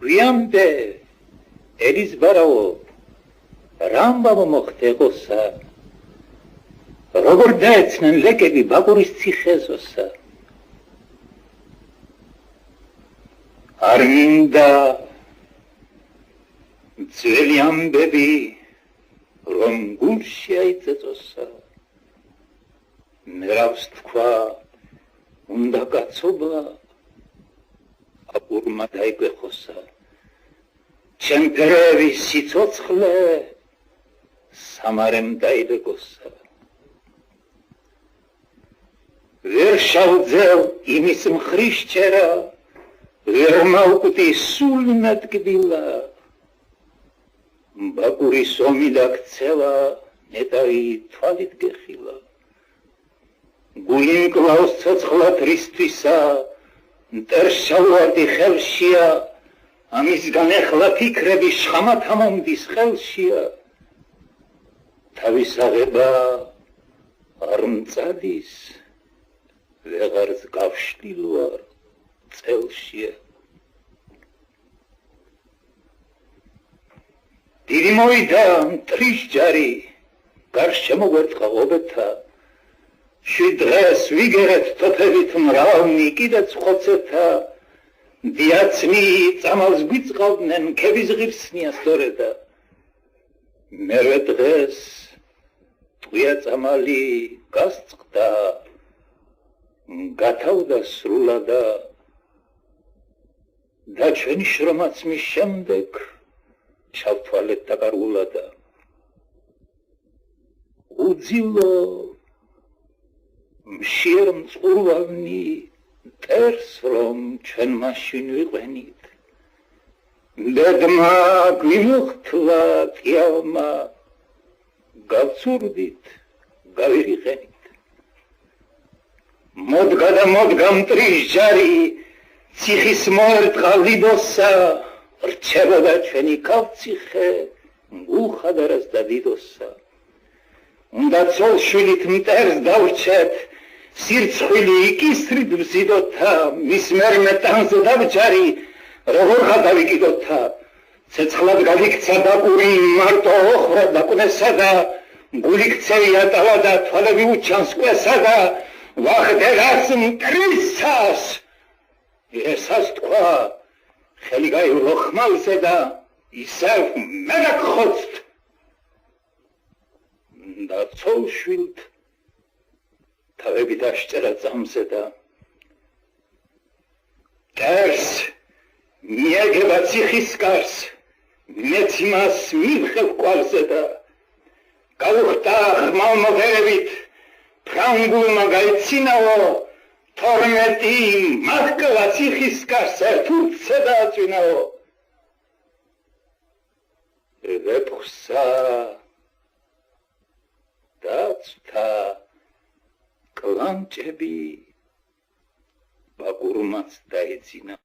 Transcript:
გვიამდე ელიზბარაო რამბავ მოხდեղოსა როგორ დაეცნენ ლეკები ბაკურის ციხეზოსა არ მინდა ძველი ამბები რომ გულში აიწეწოსა მერავს თქვა უნდა კაცობა აბურმა დაიგვეხოსა ჩემფერების სიცოცხლე სამარემ დაიდეგოსა ვერ შავძელ იმის მხრიშჩერა ვერ მავკვდი სულ ნადგდილა ბაკურის ომი დაქცევა ნეტარი თვალით გეხილა გულიმკლავს ცოცხლად რისთვისა მტერშავარდი ხელშია ამისგან ეხლა ფიქრები შხამათ ამომდის ხელშია თავის აღება არ მწადის ვეღარც გავშლილვარ წელშია დიდი მოვიდა მტრის ჯარი გარშემო გვერწყაობეთა შვიდღეს ვიგერეთ თოფებით მრავალნი კიდეც ხოცეთა დიაცნი წამალს გვიწყავდნენ ქების ღირსნია სწორედა მერვე დღეს ტყვია წამალი გასწყდა გათავდა სრულადა და ჩვენი შრომაც მის შემდეგ ჩავთვალეთ დაკარგულადა უძილო მშიერ მწყურვალნი მტერს რომ ჩვენ მაშინ ვიყვენით დედმა გვიმუხთლა ტიალმა გავცურდით გავირიყენით მოდგა და მოდგა მტრის ჯარი ციხის მოერტყა ლიბოსა რჩებოდა ჩვენი კავციხე გულხადარას და დიდოსა უნდა ცოლშვილით მტერს დავრჩეთ სირცხვილი იკისრით ვზიდოთა მის მერმე ტანზე დავჯარი როგორ გადავიკიდოთა ცეცხლად გავიქცა ბაკური მარტო ოხრა დაკვნესა და გული ქცევია ტავა და თვალები უჩანს კვესა და ვახდერას მტრისას ესას თქვა ხელი გაივლო ხმალზე და ისევ მეგაქხოცთ და ცოლშვილთ თავები დაშწერა ძამზე და დერს მიეგება ციხის კარს მეც იმას მივხევ კვალზე და გავუხტა ხმალმოღერებით ფრანგულმა გაიცინაო თორმეტი მათკლა ციხის კარს ერთურცე დააწვინაო ვეფხსა დაცვთა კლანჭები ბაკურმაც დაეძინა